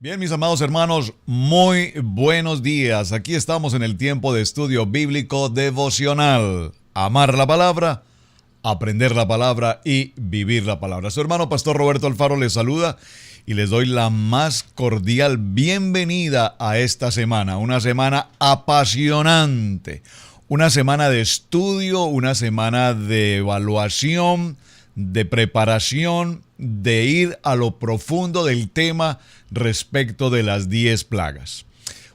Bien, mis amados hermanos, muy buenos días. Aquí estamos en el tiempo de estudio bíblico devocional. Amar la palabra, aprender la palabra y vivir la palabra. Su hermano Pastor Roberto Alfaro les saluda y les doy la más cordial bienvenida a esta semana. Una semana apasionante, una semana de estudio, una semana de evaluación, de preparación, de ir a lo profundo del tema respecto de las 10 plagas.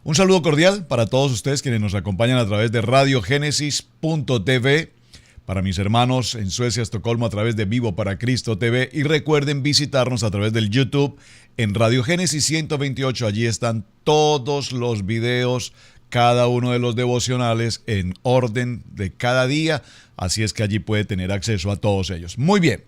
Un saludo cordial para todos ustedes quienes nos acompañan a través de radiogenesis.tv, para mis hermanos en Suecia, Estocolmo, a través de Vivo para Cristo TV, y recuerden visitarnos a través del YouTube en Radio Génesis 128. Allí están todos los videos, cada uno de los devocionales en orden de cada día, así es que allí puede tener acceso a todos ellos. Muy bien,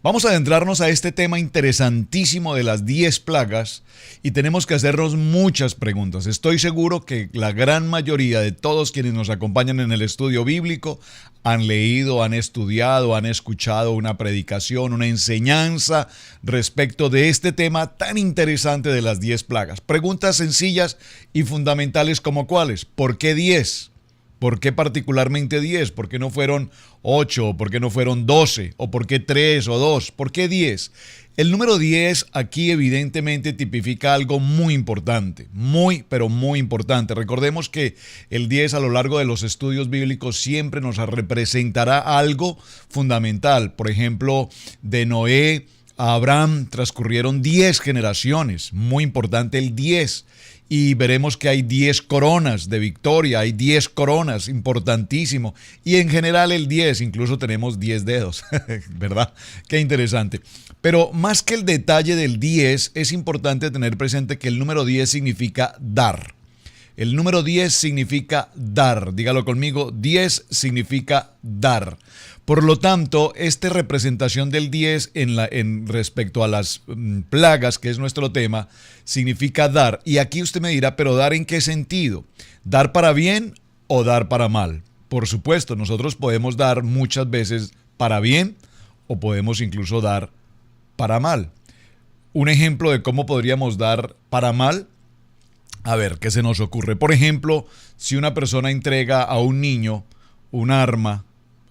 vamos a adentrarnos a este tema interesantísimo de las 10 plagas y tenemos que hacernos muchas preguntas. Estoy seguro que la gran mayoría de todos quienes nos acompañan en el estudio bíblico han leído, han estudiado, han escuchado una predicación, una enseñanza respecto de este tema tan interesante de las 10 plagas. Preguntas sencillas y fundamentales como ¿cuáles? ¿Por qué 10? ¿Por qué particularmente 10? ¿Por qué no fueron 8? ¿Por qué no fueron 12? ¿O por qué 3 o 2? ¿Por qué 10? El número 10 aquí evidentemente tipifica algo muy importante, muy, pero muy importante. Recordemos que el 10 a lo largo de los estudios bíblicos siempre nos representará algo fundamental. Por ejemplo, de Noé a Abraham transcurrieron 10 generaciones, muy importante el 10. Y veremos que hay 10 coronas de victoria, hay 10 coronas, importantísimo. Y en general el 10, incluso tenemos 10 dedos, ¿verdad? Qué interesante. Pero más que el detalle del 10, es importante tener presente que el número 10 significa dar. El número 10 significa dar. Dígalo conmigo, 10 significa dar. Por lo tanto, esta representación del 10 en respecto a las plagas, que es nuestro tema, significa dar. Y aquí usted me dirá, ¿pero dar en qué sentido? ¿Dar para bien o dar para mal? Por supuesto, nosotros podemos dar muchas veces para bien o podemos incluso dar para mal. Un ejemplo de cómo podríamos dar para mal. A ver, ¿qué se nos ocurre? Por ejemplo, si una persona entrega a un niño un arma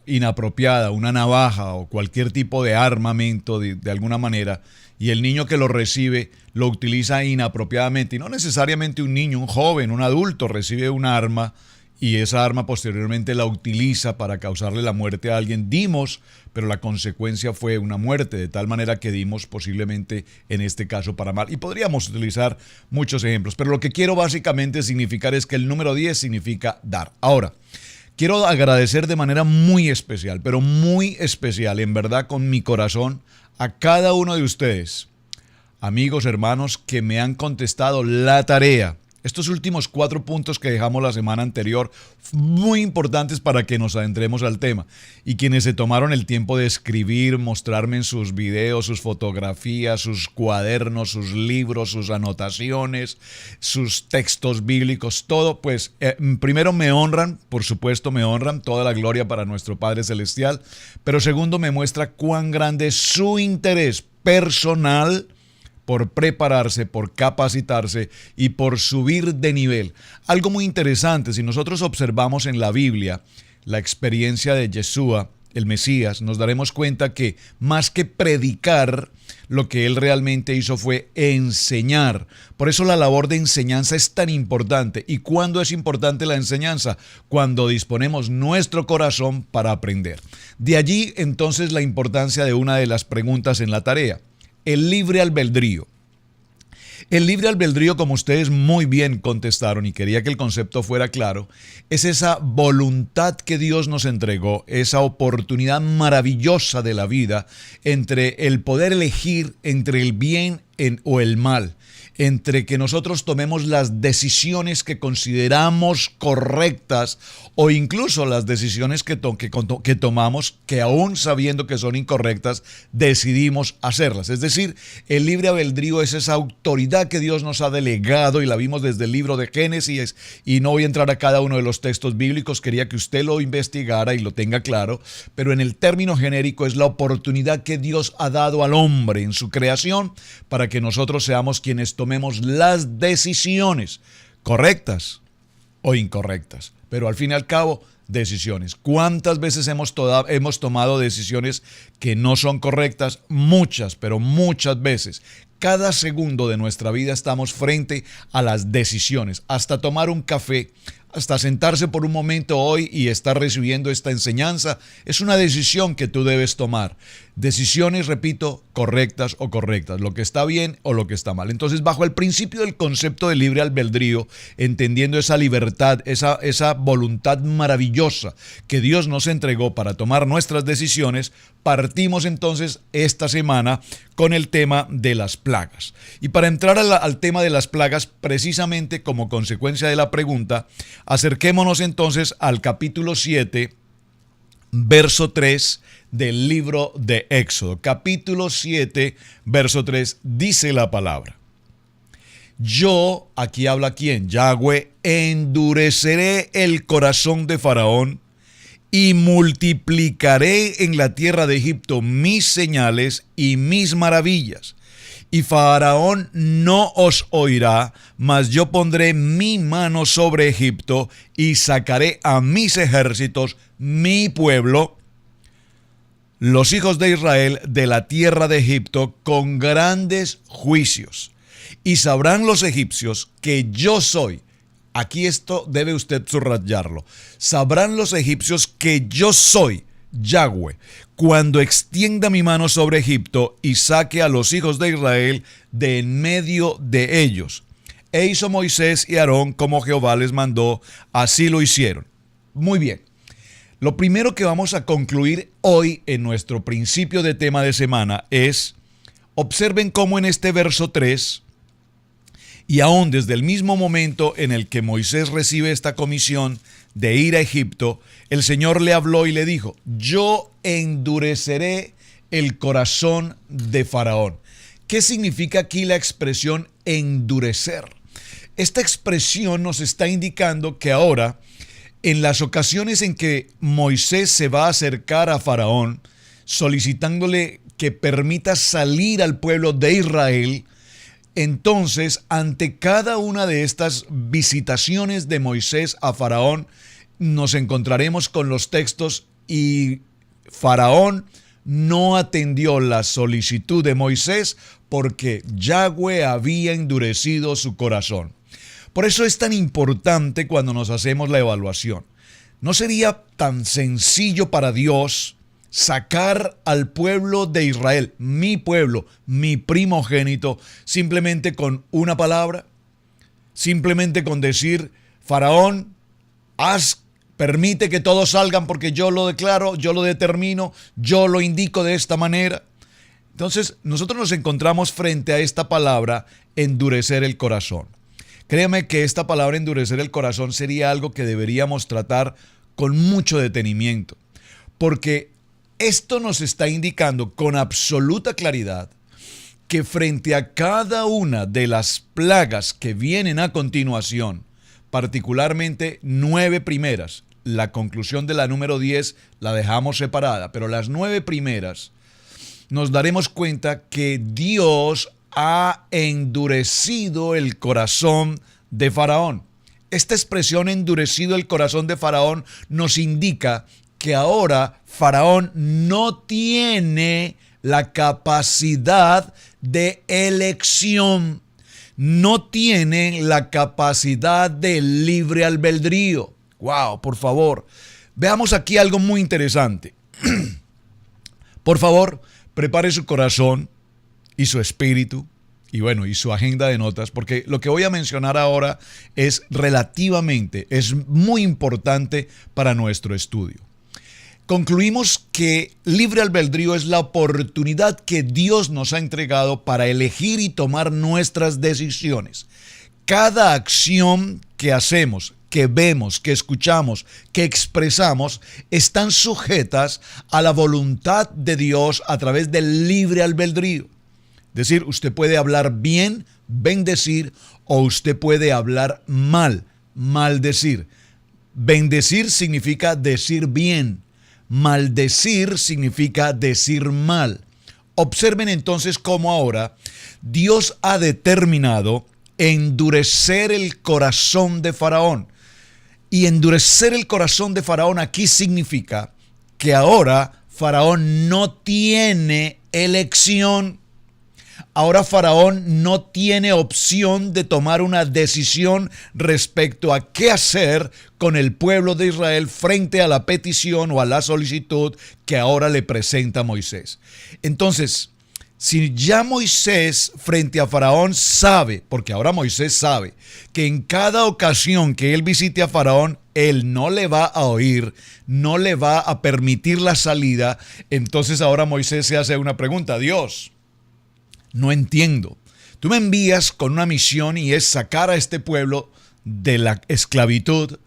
inapropiada, una navaja o cualquier tipo de armamento de alguna manera, y el niño que lo recibe lo utiliza inapropiadamente, y no necesariamente un niño, un joven, un adulto recibe un arma y esa arma posteriormente la utiliza para causarle la muerte a alguien, dimos, pero la consecuencia fue una muerte, de tal manera que dimos posiblemente en este caso para mal. Y podríamos utilizar muchos ejemplos, pero lo que quiero básicamente significar es que el número 10 significa dar. Ahora, quiero agradecer de manera muy especial, pero muy especial, en verdad con mi corazón, a cada uno de ustedes, amigos, hermanos, que me han contestado la tarea. Estos últimos 4 puntos que dejamos la semana anterior, muy importantes para que nos adentremos al tema. Y quienes se tomaron el tiempo de escribir, mostrarme en sus videos, sus fotografías, sus cuadernos, sus libros, sus anotaciones, sus textos bíblicos, todo, pues primero me honran, por supuesto me honran, toda la gloria para nuestro Padre Celestial, pero segundo me muestra cuán grande es su interés personal por prepararse, por capacitarse y por subir de nivel. Algo muy interesante, si nosotros observamos en la Biblia la experiencia de Yeshua, el Mesías, nos daremos cuenta que más que predicar, lo que él realmente hizo fue enseñar. Por eso la labor de enseñanza es tan importante. ¿Y cuándo es importante la enseñanza? Cuando disponemos nuestro corazón para aprender. De allí entonces la importancia de una de las preguntas en la tarea. El libre albedrío. El libre albedrío, como ustedes muy bien contestaron, y quería que el concepto fuera claro, es esa voluntad que Dios nos entregó, esa oportunidad maravillosa de la vida entre el poder elegir entre el bien o el mal, entre que nosotros tomemos las decisiones que consideramos correctas o incluso las decisiones que tomamos que aún sabiendo que son incorrectas decidimos hacerlas. Es decir, el libre albedrío es esa autoridad que Dios nos ha delegado y la vimos desde el libro de Génesis, y no voy a entrar a cada uno de los textos bíblicos, quería que usted lo investigara y lo tenga claro, pero en el término genérico es la oportunidad que Dios ha dado al hombre en su creación para que nosotros seamos quienes tomemos tomemos las decisiones correctas o incorrectas. Pero al fin y al cabo, decisiones. ¿Cuántas veces hemos tomado decisiones que no son correctas? Muchas, pero muchas veces. Cada segundo de nuestra vida estamos frente a las decisiones. Hasta tomar un café, hasta sentarse por un momento hoy y estar recibiendo esta enseñanza, es una decisión que tú debes tomar. Decisiones, repito, correctas o correctas, lo que está bien o lo que está mal. Entonces, bajo el principio del concepto de libre albedrío, entendiendo esa libertad, esa voluntad maravillosa que Dios nos entregó para tomar nuestras decisiones, partimos entonces esta semana con el tema de las plagas. Y para entrar al tema de las plagas, precisamente como consecuencia de la pregunta, acerquémonos entonces al capítulo 7, verso 3 del libro de Éxodo. Capítulo 7, verso 3, dice la palabra: yo, aquí habla quién, Yahweh, endureceré el corazón de Faraón y multiplicaré en la tierra de Egipto mis señales y mis maravillas. Y Faraón no os oirá, mas yo pondré mi mano sobre Egipto y sacaré a mis ejércitos, mi pueblo, los hijos de Israel, de la tierra de Egipto con grandes juicios. Y sabrán los egipcios que yo soy. Aquí esto debe usted subrayarlo. Sabrán los egipcios que yo soy Yahweh, cuando extienda mi mano sobre Egipto y saque a los hijos de Israel de en medio de ellos. E hizo Moisés y Aarón como Jehová les mandó, así lo hicieron. Muy bien. Lo primero que vamos a concluir hoy en nuestro principio de tema de semana es, observen cómo en este verso 3, y aún desde el mismo momento en el que Moisés recibe esta comisión de ir a Egipto, el Señor le habló y le dijo: yo endureceré el corazón de Faraón. ¿Qué significa aquí la expresión endurecer? Esta expresión nos está indicando que ahora, en las ocasiones en que Moisés se va a acercar a Faraón, solicitándole que permita salir al pueblo de Israel, entonces, ante cada una de estas visitaciones de Moisés a Faraón, nos encontraremos con los textos: y Faraón no atendió la solicitud de Moisés porque Yahweh había endurecido su corazón. Por eso es tan importante cuando nos hacemos la evaluación. ¿No sería tan sencillo para Dios sacar al pueblo de Israel, mi pueblo, mi primogénito, simplemente con una palabra? Simplemente con decir: Faraón, permite que todos salgan porque yo lo declaro, yo lo determino, yo lo indico de esta manera. Entonces, nosotros nos encontramos frente a esta palabra, endurecer el corazón. Créame que esta palabra, endurecer el corazón, sería algo que deberíamos tratar con mucho detenimiento, porque esto nos está indicando con absoluta claridad que frente a cada una de las plagas que vienen a continuación, particularmente 9 primeras, la conclusión de la número 10 la dejamos separada, pero las 9 primeras, nos daremos cuenta que Dios ha endurecido el corazón de Faraón. Esta expresión, endurecido el corazón de Faraón, nos indica que ahora Faraón no tiene la capacidad de elección, no tiene la capacidad de libre albedrío. ¡Wow! Por favor, veamos aquí algo muy interesante. Por favor, prepare su corazón y su espíritu y su agenda de notas, porque lo que voy a mencionar ahora es muy importante para nuestro estudio. Concluimos que libre albedrío es la oportunidad que Dios nos ha entregado para elegir y tomar nuestras decisiones. Cada acción que hacemos, que vemos, que escuchamos, que expresamos, están sujetas a la voluntad de Dios a través del libre albedrío. Es decir, usted puede hablar bien, bendecir, o usted puede hablar mal, maldecir. Bendecir significa decir bien. Maldecir significa decir mal. Observen entonces cómo ahora Dios ha determinado endurecer el corazón de Faraón. Y endurecer el corazón de Faraón aquí significa que ahora Faraón no tiene elección. Ahora Faraón no tiene opción de tomar una decisión respecto a qué hacer con el pueblo de Israel frente a la petición o a la solicitud que ahora le presenta Moisés. Entonces, si ya Moisés frente a Faraón sabe, porque ahora Moisés sabe, que en cada ocasión que él visite a Faraón, él no le va a oír, no le va a permitir la salida, entonces ahora Moisés se hace una pregunta: Dios, no entiendo. Tú me envías con una misión y es sacar a este pueblo de la esclavitud,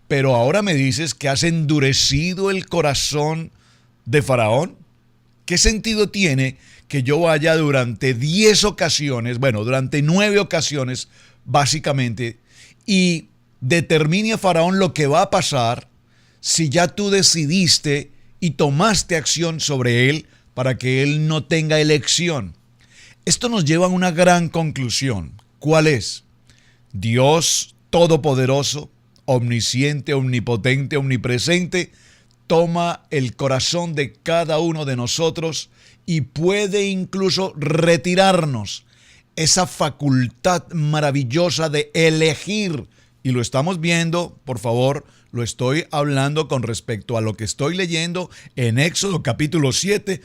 pero ahora me dices que has endurecido el corazón de Faraón. ¿Qué sentido tiene que yo vaya durante 10 ocasiones, durante 9 ocasiones, básicamente, y determine a Faraón lo que va a pasar si ya tú decidiste y tomaste acción sobre él para que él no tenga elección? Esto nos lleva a una gran conclusión. ¿Cuál es? Dios Todopoderoso, omnisciente, omnipotente, omnipresente, toma el corazón de cada uno de nosotros y puede incluso retirarnos esa facultad maravillosa de elegir. Y lo estamos viendo, por favor, lo estoy hablando con respecto a lo que estoy leyendo en Éxodo capítulo 7,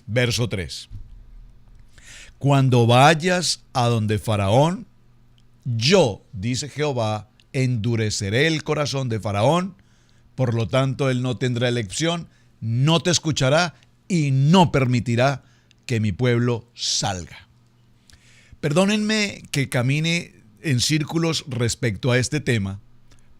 verso 3. Cuando vayas a donde Faraón, yo, dice Jehová, endureceré el corazón de Faraón, por lo tanto él no tendrá elección, no te escuchará y no permitirá que mi pueblo salga. Perdónenme que camine en círculos respecto a este tema,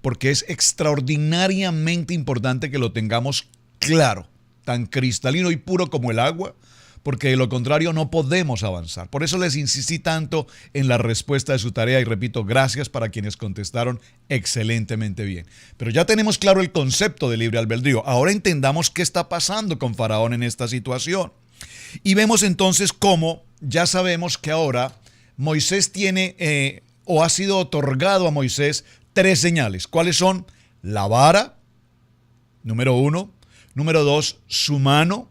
porque es extraordinariamente importante que lo tengamos claro, tan cristalino y puro como el agua, porque de lo contrario no podemos avanzar. Por eso les insistí tanto en la respuesta de su tarea y repito, gracias para quienes contestaron excelentemente bien. Pero ya tenemos claro el concepto de libre albedrío. Ahora entendamos qué está pasando con Faraón en esta situación. Y vemos entonces cómo ya sabemos que ahora Moisés tiene o ha sido otorgado a Moisés 3 señales. ¿Cuáles son? La vara, número 1. Número 2, su mano.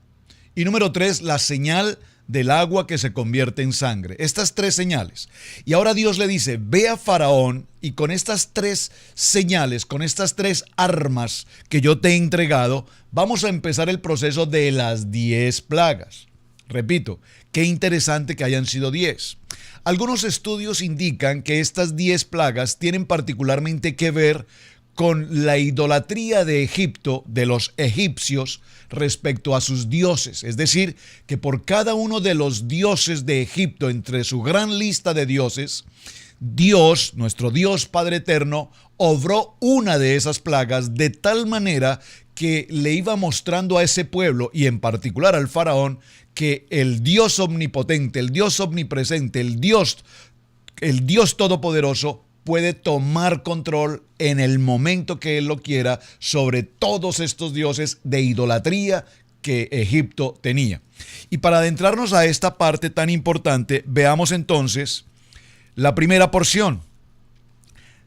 Y número 3, la señal del agua que se convierte en sangre. Estas 3 señales. Y ahora Dios le dice, ve a Faraón y con estas 3 señales, con estas 3 armas que yo te he entregado, vamos a empezar el proceso de las 10 plagas. Repito, qué interesante que hayan sido 10. Algunos estudios indican que estas 10 plagas tienen particularmente que ver con la idolatría de Egipto, de los egipcios, respecto a sus dioses. Es decir, que por cada uno de los dioses de Egipto, entre su gran lista de dioses, Dios, nuestro Dios Padre Eterno, obró una de esas plagas de tal manera que le iba mostrando a ese pueblo, y en particular al faraón, que el Dios omnipotente, el Dios omnipresente, el Dios todopoderoso, puede tomar control en el momento que él lo quiera sobre todos estos dioses de idolatría que Egipto tenía. Y para adentrarnos a esta parte tan importante, veamos entonces la primera porción.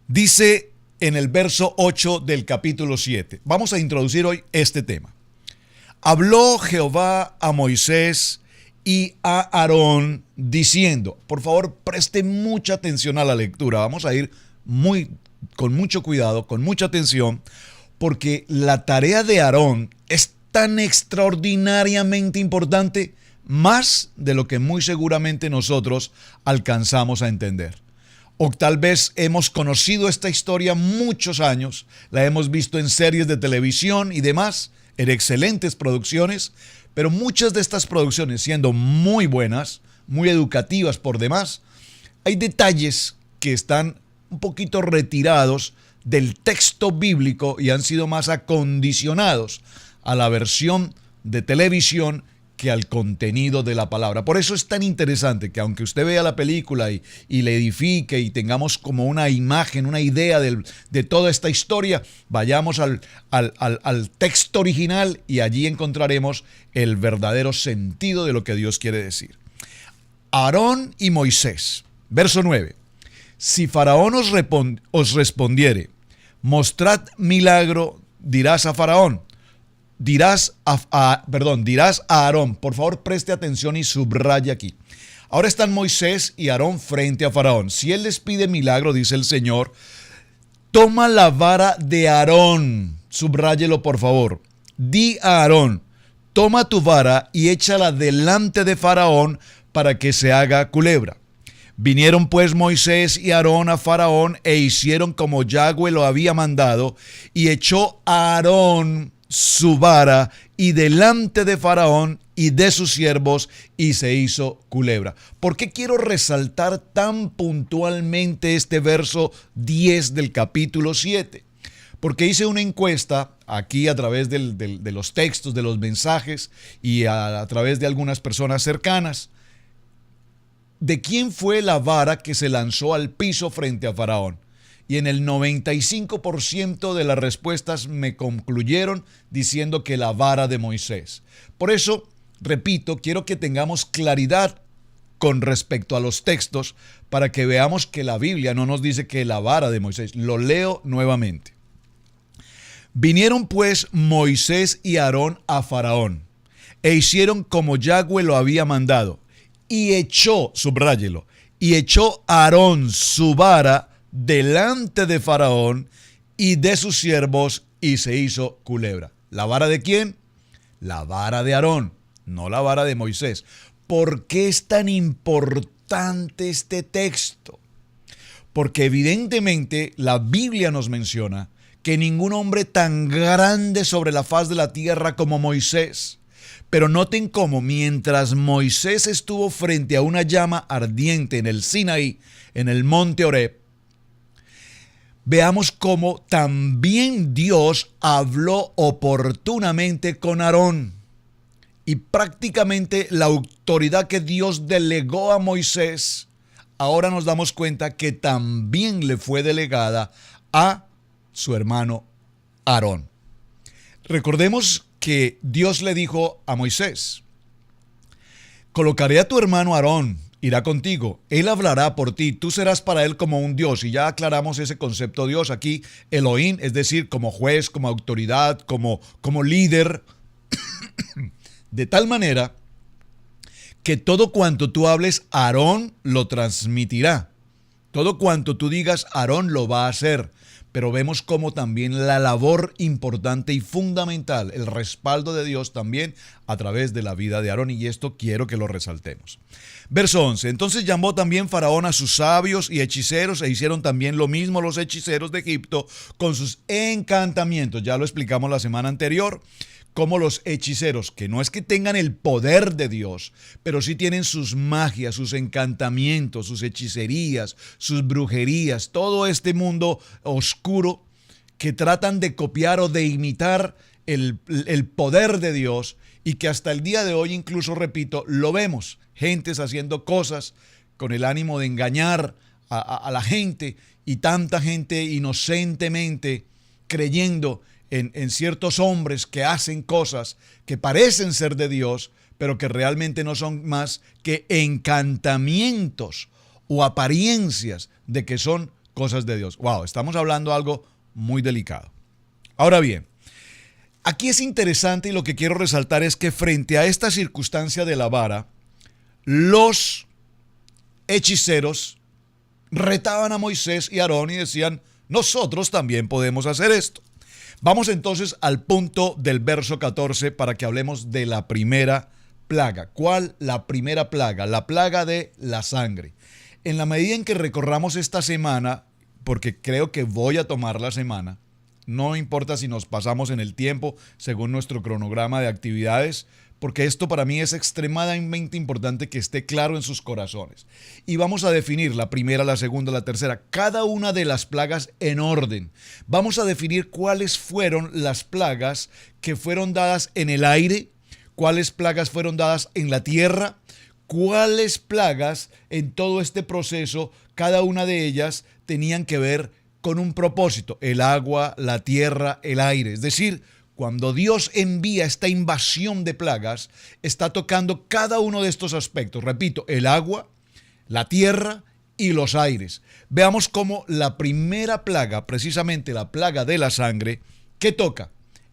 Dice en el verso 8 del capítulo 7. Vamos a introducir hoy este tema. Habló Jehová a Moisés y a Aarón diciendo, por favor preste mucha atención a la lectura, vamos a ir con mucho cuidado, con mucha atención, porque la tarea de Aarón es tan extraordinariamente importante, más de lo que muy seguramente nosotros alcanzamos a entender. O tal vez hemos conocido esta historia muchos años, la hemos visto en series de televisión y demás, en excelentes producciones, pero muchas de estas producciones, siendo muy buenas, muy educativas por demás, hay detalles que están un poquito retirados del texto bíblico y han sido más acondicionados a la versión de televisión que al contenido de la palabra. Por eso es tan interesante que aunque usted vea la película y le edifique y tengamos como una imagen, una idea de toda esta historia, vayamos al texto original y allí encontraremos el verdadero sentido de lo que Dios quiere decir. Aarón y Moisés. Verso 9. Si Faraón os respondiere, mostrad milagro, dirás a Faraón. Dirás a Aarón. Por favor, preste atención y subraya aquí. Ahora están Moisés y Aarón frente a Faraón. Si él les pide milagro, dice el Señor, toma la vara de Aarón. Subráyelo, por favor. Di a Aarón, toma tu vara y échala delante de Faraón para que se haga culebra. Vinieron pues Moisés y Aarón a Faraón e hicieron como Yahweh lo había mandado, y echó a Aarón su vara y delante de Faraón y de sus siervos, y se hizo culebra. ¿Por qué quiero resaltar tan puntualmente este verso 10 del capítulo 7? Porque hice una encuesta aquí a través de los textos, de los mensajes y a través de algunas personas cercanas. ¿De quién fue la vara que se lanzó al piso frente a Faraón? Y en el 95% de las respuestas me concluyeron diciendo que la vara de Moisés. Por eso, repito, quiero que tengamos claridad con respecto a los textos para que veamos que la Biblia no nos dice que la vara de Moisés. Lo leo nuevamente. Vinieron pues Moisés y Aarón a Faraón e hicieron como Yahweh lo había mandado. Y echó, subráyelo, y echó Aarón su vara delante de Faraón y de sus siervos, y se hizo culebra. ¿La vara de quién? La vara de Aarón, no la vara de Moisés. ¿Por qué es tan importante este texto? Porque evidentemente la Biblia nos menciona que ningún hombre tan grande sobre la faz de la tierra como Moisés. Pero noten cómo mientras Moisés estuvo frente a una llama ardiente en el Sinaí, en el monte Horeb, veamos cómo también Dios habló oportunamente con Aarón. Y prácticamente la autoridad que Dios delegó a Moisés, ahora nos damos cuenta que también le fue delegada a su hermano Aarón. Recordemos que Dios le dijo a Moisés, colocaré a tu hermano Aarón, irá contigo, él hablará por ti, tú serás para él como un Dios. Y ya aclaramos ese concepto de Dios aquí, Elohim, es decir, como juez, como autoridad, como líder, de tal manera que todo cuanto tú hables, Aarón lo transmitirá. Todo cuanto tú digas, Aarón lo va a hacer. Pero vemos cómo también la labor importante y fundamental, el respaldo de Dios también a través de la vida de Aarón, y esto quiero que lo resaltemos. Verso 11, entonces llamó también Faraón a sus sabios y hechiceros, e hicieron también lo mismo los hechiceros de Egipto con sus encantamientos. Ya lo explicamos la semana anterior, como los hechiceros, que no es que tengan el poder de Dios, pero sí tienen sus magias, sus encantamientos, sus hechicerías, sus brujerías, todo este mundo oscuro que tratan de copiar o de imitar el poder de Dios, y que hasta el día de hoy, incluso, repito, lo vemos, gentes haciendo cosas con el ánimo de engañar a la gente, y tanta gente inocentemente creyendo en ciertos hombres que hacen cosas que parecen ser de Dios, pero que realmente no son más que encantamientos o apariencias de que son cosas de Dios. Wow, estamos hablando de algo muy delicado. Ahora bien, aquí es interesante, y lo que quiero resaltar es que frente a esta circunstancia de la vara, los hechiceros retaban a Moisés y Aarón y decían, nosotros también podemos hacer esto. Vamos entonces al punto del verso 14 para que hablemos de la primera plaga. ¿Cuál? La primera plaga, la plaga de la sangre. En la medida en que recorramos esta semana, porque creo que voy a tomar la semana, no importa si nos pasamos en el tiempo según nuestro cronograma de actividades, porque esto para mí es extremadamente importante que esté claro en sus corazones. Y vamos a definir la primera, la segunda, la tercera, cada una de las plagas en orden. Vamos a definir cuáles fueron las plagas que fueron dadas en el aire, ¿Cuáles plagas fueron dadas en la tierra? ¿Cuáles plagas en todo este proceso, cada una de ellas tenían que ver con un propósito? El agua, la tierra, el aire. Es decir, cuando Dios envía esta invasión de plagas, está tocando cada uno de estos aspectos. Repito, el agua, la tierra y los aires. Veamos cómo la primera plaga, precisamente la plaga de la sangre, ¿qué toca?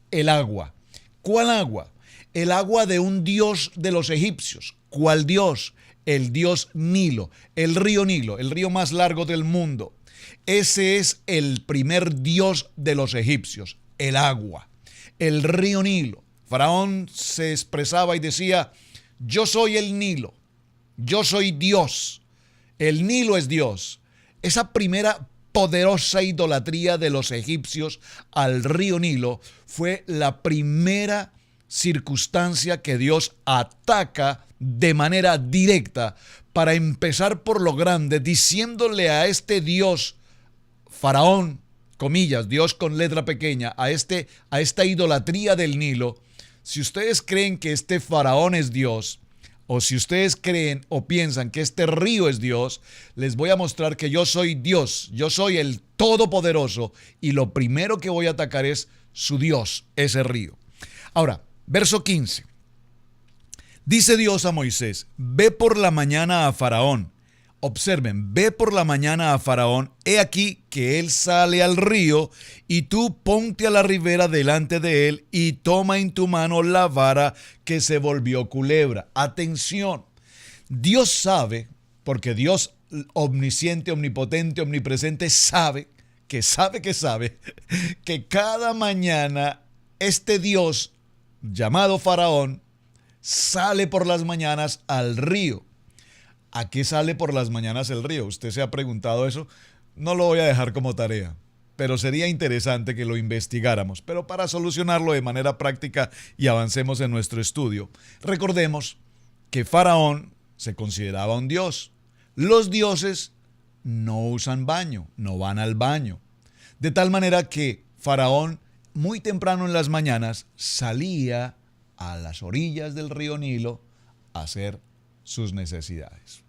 El agua. ¿Cuál agua? El agua de un dios de los egipcios. ¿Cuál dios? El dios Nilo, el río más largo del mundo. Ese es el primer dios de los egipcios, el agua, el río Nilo. Faraón se expresaba y decía: yo soy el Nilo, yo soy Dios, el Nilo es Dios. Esa primera poderosa idolatría de los egipcios al río Nilo fue la primera circunstancia que Dios ataca de manera directa para empezar por lo grande, diciéndole a este Dios, Faraón, comillas, Dios con letra pequeña, a esta idolatría del Nilo: si ustedes creen que este Faraón es Dios, o si ustedes creen o piensan que este río es Dios, les voy a mostrar que yo soy Dios, yo soy el Todopoderoso, y lo primero que voy a atacar es su Dios, ese río. Ahora, verso 15. Dice Dios a Moisés: ve por la mañana a Faraón. Observen, ve por la mañana a Faraón, he aquí que él sale al río, y tú ponte a la ribera delante de él, y toma en tu mano la vara que se volvió culebra. Atención, Dios sabe, porque Dios omnisciente, omnipotente, omnipresente, sabe que cada mañana este Dios llamado Faraón sale por las mañanas al río. ¿A qué sale por las mañanas el río? ¿Usted se ha preguntado eso? No lo voy a dejar como tarea, pero sería interesante que lo investigáramos. Pero para solucionarlo de manera práctica y avancemos en nuestro estudio, recordemos que Faraón se consideraba un dios. Los dioses no usan baño, no van al baño. De tal manera que Faraón, muy temprano en las mañanas, salía a las orillas del río Nilo a hacer sus necesidades.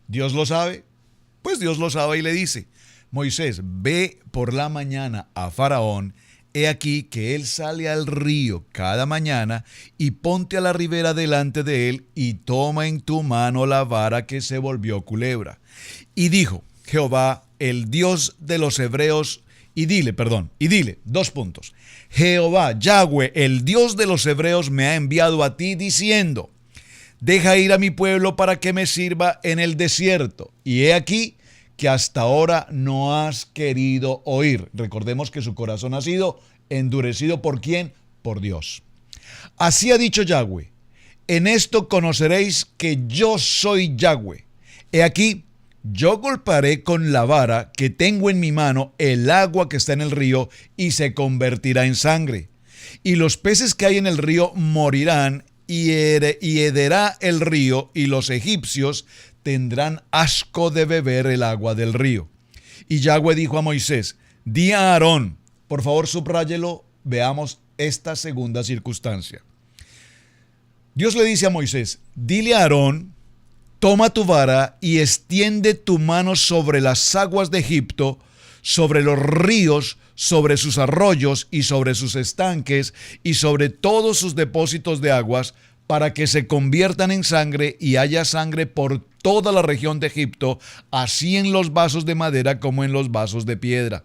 ¿Dios lo sabe? Pues Dios lo sabe y le dice: Moisés, ve por la mañana a Faraón, he aquí que él sale al río cada mañana, y ponte a la ribera delante de él, y toma en tu mano la vara que se volvió culebra. Y dijo Jehová, el Dios de los hebreos, y dile, Jehová, Yahweh, el Dios de los hebreos, me ha enviado a ti diciendo: deja ir a mi pueblo para que me sirva en el desierto. Y he aquí que hasta ahora no has querido oír. Recordemos que su corazón ha sido endurecido. ¿Por quién? Por Dios. Así ha dicho Yahweh: en esto conoceréis que yo soy Yahweh. He aquí, yo golpearé con la vara que tengo en mi mano el agua que está en el río, y se convertirá en sangre. Y los peces que hay en el río morirán, y hederá el río, y los egipcios tendrán asco de beber el agua del río. Y Yahweh dijo a Moisés: di a Aarón, por favor subráyelo, veamos esta segunda circunstancia. Dios le dice a Moisés: dile a Aarón, toma tu vara y extiende tu mano sobre las aguas de Egipto, sobre los ríos, sobre sus arroyos y sobre sus estanques y sobre todos sus depósitos de aguas, para que se conviertan en sangre y haya sangre por toda la región de Egipto, así en los vasos de madera como en los vasos de piedra.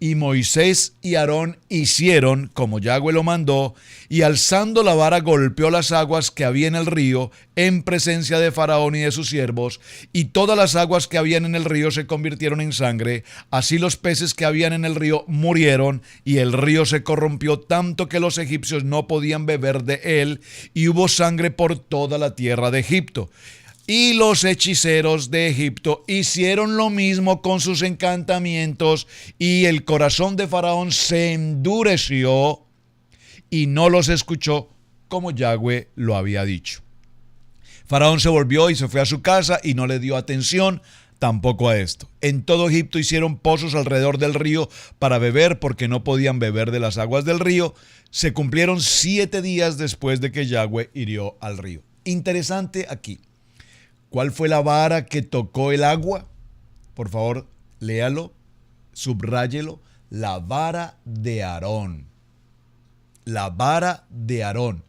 Y Moisés y Aarón hicieron como Yahweh lo mandó, y alzando la vara golpeó las aguas que había en el río en presencia de Faraón y de sus siervos, y todas las aguas que habían en el río se convirtieron en sangre. Así los peces que habían en el río murieron, y el río se corrompió tanto que los egipcios no podían beber de él, y hubo sangre por toda la tierra de Egipto. Y los hechiceros de Egipto hicieron lo mismo con sus encantamientos, y el corazón de Faraón se endureció y no los escuchó como Yahweh lo había dicho. Faraón se volvió y se fue a su casa y no le dio atención tampoco a esto. En todo Egipto hicieron pozos alrededor del río para beber, porque no podían beber de las aguas del río. Se cumplieron 7 días después de que Yahweh hirió al río. Interesante aquí. ¿Cuál fue la vara que tocó el agua? Por favor, léalo, subráyelo. La vara de Aarón. La vara de Aarón.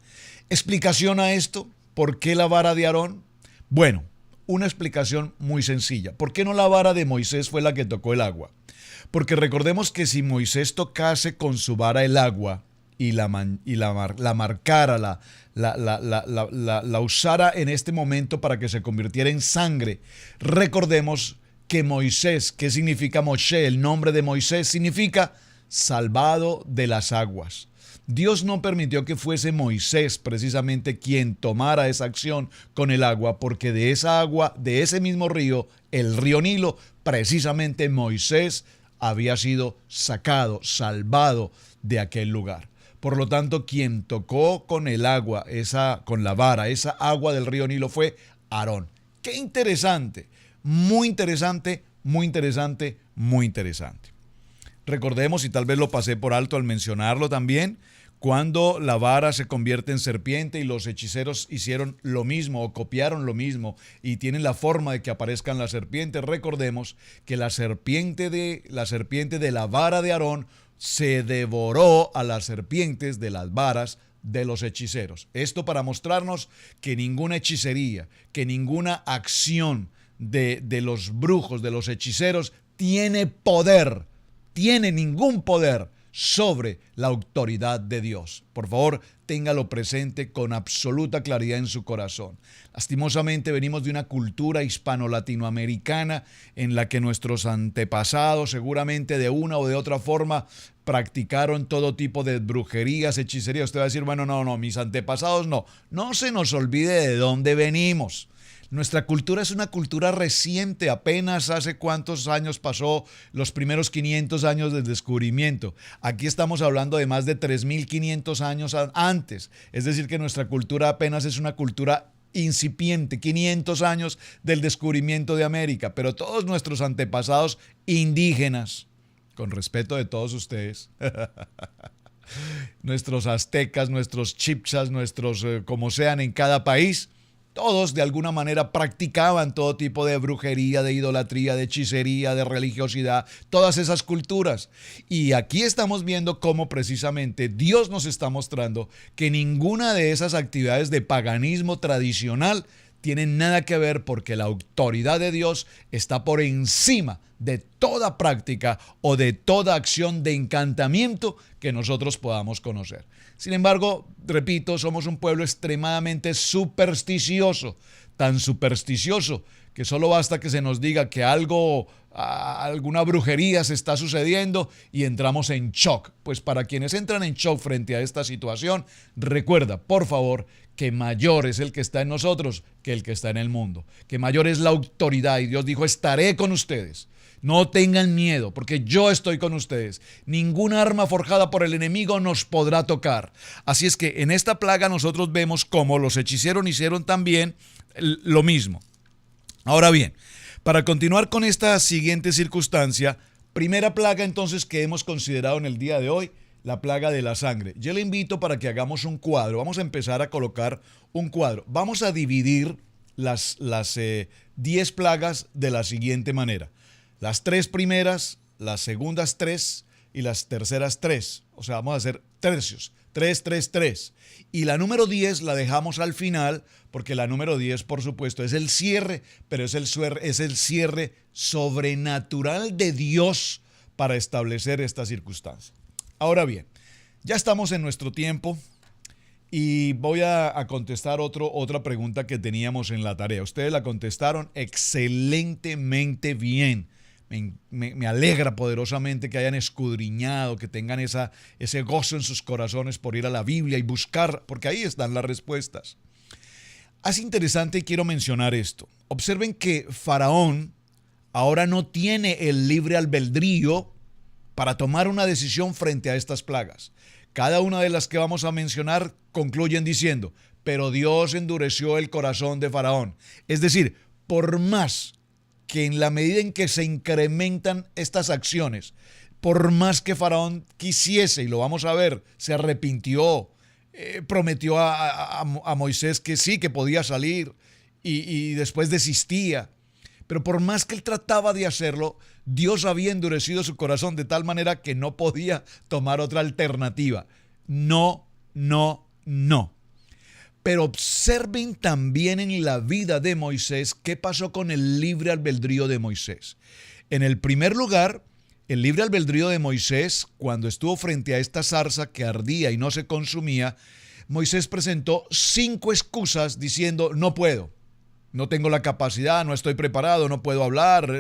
¿Explicación a esto? ¿Por qué la vara de Aarón? Bueno, una explicación muy sencilla. ¿Por qué no la vara de Moisés fue la que tocó el agua? Porque recordemos que si Moisés tocase con su vara el agua y la marcara, la usara en este momento para que se convirtiera en sangre, recordemos que Moisés, ¿qué significa Moshe? El nombre de Moisés significa salvado de las aguas. Dios no permitió que fuese Moisés precisamente quien tomara esa acción con el agua, porque de esa agua, de ese mismo río, el río Nilo, precisamente Moisés había sido sacado, salvado de aquel lugar. Por lo tanto, quien tocó con el agua, con la vara, esa agua del río Nilo fue Aarón. ¡Qué interesante! Muy interesante, muy interesante, muy interesante. Recordemos, y tal vez lo pasé por alto al mencionarlo también, cuando la vara se convierte en serpiente y los hechiceros hicieron lo mismo o copiaron lo mismo y tienen la forma de que aparezcan las serpientes, recordemos que la serpiente de la vara de Aarón se devoró a las serpientes de las varas de los hechiceros. Esto para mostrarnos que ninguna hechicería, que ninguna acción de los brujos, de los hechiceros, tiene ningún poder sobre la autoridad de Dios. Por favor, téngalo presente con absoluta claridad en su corazón. Lastimosamente venimos de una cultura hispano-latinoamericana en la que nuestros antepasados seguramente de una o de otra forma practicaron todo tipo de brujerías, hechicerías. Usted va a decir, bueno, no, mis antepasados no. No se nos olvide de dónde venimos. Nuestra cultura es una cultura reciente, apenas hace cuántos años pasó los primeros 500 años del descubrimiento. Aquí estamos hablando de más de 3.500 años antes. Es decir, que nuestra cultura apenas es una cultura incipiente, 500 años del descubrimiento de América. Pero todos nuestros antepasados indígenas, con respeto de todos ustedes, nuestros aztecas, nuestros chipchas, nuestros como sean en cada país, todos de alguna manera practicaban todo tipo de brujería, de idolatría, de hechicería, de religiosidad, todas esas culturas. Y aquí estamos viendo cómo precisamente Dios nos está mostrando que ninguna de esas actividades de paganismo tradicional tienen nada que ver, porque la autoridad de Dios está por encima de toda práctica o de toda acción de encantamiento que nosotros podamos conocer. Sin embargo, repito, somos un pueblo extremadamente supersticioso, tan supersticioso que solo basta que se nos diga que alguna brujería se está sucediendo y entramos en shock. Pues para quienes entran en shock frente a esta situación, recuerda, por favor, que mayor es el que está en nosotros que el que está en el mundo, que mayor es la autoridad, y Dios dijo, estaré con ustedes. No tengan miedo, porque yo estoy con ustedes. Ninguna arma forjada por el enemigo nos podrá tocar. Así es que en esta plaga nosotros vemos cómo los hechiceros hicieron también lo mismo. Ahora bien, para continuar con esta siguiente circunstancia, primera plaga entonces que hemos considerado en el día de hoy, la plaga de la sangre. Yo le invito para que hagamos un cuadro. Vamos a empezar a colocar un cuadro. Vamos a dividir las 10 plagas de la siguiente manera. Las 3 primeras, las segundas 3 y las terceras 3. O sea, vamos a hacer tercios. 3, 3, 3. Y la número 10 la dejamos al final, porque la número 10, por supuesto, es el cierre, pero es el cierre sobrenatural de Dios para establecer esta circunstancia. Ahora bien, ya estamos en nuestro tiempo y voy a contestar otra pregunta que teníamos en la tarea. Ustedes la contestaron excelentemente bien. Me alegra poderosamente que hayan escudriñado, que tengan ese gozo en sus corazones por ir a la Biblia y buscar, porque ahí están las respuestas. Es interesante y quiero mencionar esto. Observen que Faraón ahora no tiene el libre albedrío para tomar una decisión frente a estas plagas. Cada una de las que vamos a mencionar concluyen diciendo, pero Dios endureció el corazón de Faraón. Es decir, por más que en la medida en que se incrementan estas acciones, por más que Faraón quisiese, y lo vamos a ver, se arrepintió, prometió a Moisés que sí, que podía salir, y después desistía. Pero por más que él trataba de hacerlo, Dios había endurecido su corazón de tal manera que no podía tomar otra alternativa. No, no, no. Pero observen también en la vida de Moisés qué pasó con el libre albedrío de Moisés. En el primer lugar, el libre albedrío de Moisés, cuando estuvo frente a esta zarza que ardía y no se consumía, Moisés presentó 5 excusas diciendo: no puedo, no tengo la capacidad, no estoy preparado, no puedo hablar,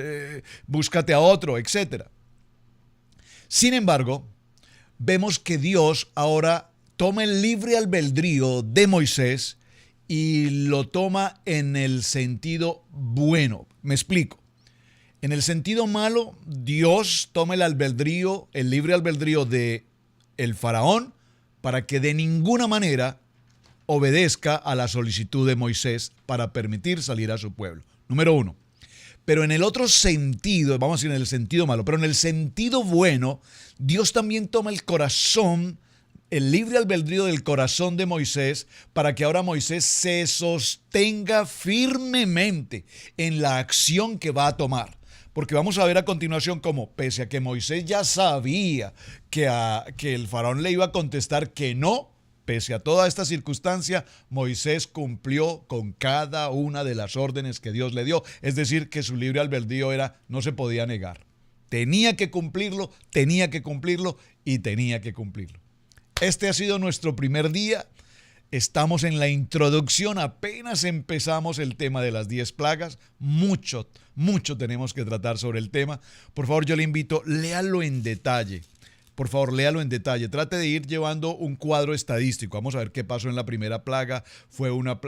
búscate a otro, etc. Sin embargo, vemos que Dios ahora toma el libre albedrío de Moisés y lo toma en el sentido bueno. Me explico. En el sentido malo, Dios toma el albedrío, el libre albedrío de el faraón para que de ninguna manera obedezca a la solicitud de Moisés para permitir salir a su pueblo. Número 1. Pero en el otro sentido, vamos a decir en el sentido malo, pero en el sentido bueno, Dios también toma el corazón, el libre albedrío del corazón de Moisés, para que ahora Moisés se sostenga firmemente en la acción que va a tomar. Porque vamos a ver a continuación cómo, pese a que Moisés ya sabía que el faraón le iba a contestar que no, pese a toda esta circunstancia, Moisés cumplió con cada una de las órdenes que Dios le dio. Es decir, que su libre albedrío no se podía negar. Tenía que cumplirlo y tenía que cumplirlo. Este ha sido nuestro primer día. Estamos en la introducción, apenas empezamos el tema de las 10 plagas. Mucho tenemos que tratar sobre el tema. Por favor, yo le invito, léalo en detalle. Por favor, léalo en detalle. Trate de ir llevando un cuadro estadístico. Vamos a ver qué pasó en la primera plaga. Fue una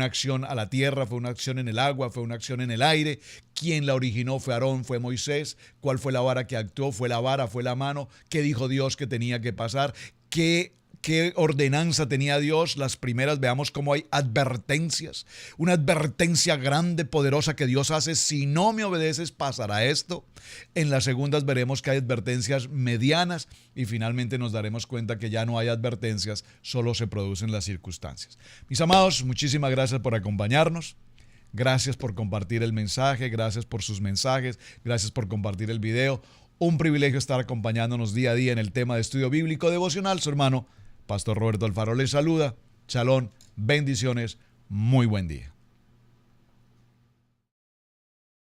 acción a la tierra, fue una acción en el agua, fue una acción en el aire. ¿Quién la originó? ¿Fue Aarón? ¿Fue Moisés? ¿Cuál fue la vara que actuó? ¿Fue la vara? ¿Fue la mano? ¿Qué dijo Dios que tenía que pasar? ¿Qué ordenanza tenía Dios? Las primeras, veamos cómo hay advertencias. Una advertencia grande, poderosa que Dios hace: si no me obedeces pasará esto. En las segundas veremos que hay advertencias medianas y finalmente nos daremos cuenta que ya no hay advertencias, solo se producen las circunstancias. Mis amados, muchísimas gracias por acompañarnos. Gracias por compartir el mensaje, gracias por sus mensajes, gracias por compartir el video. Un privilegio estar acompañándonos día a día en el tema de estudio bíblico devocional. Su hermano Pastor Roberto Alfaro les saluda. Shalom, bendiciones, muy buen día.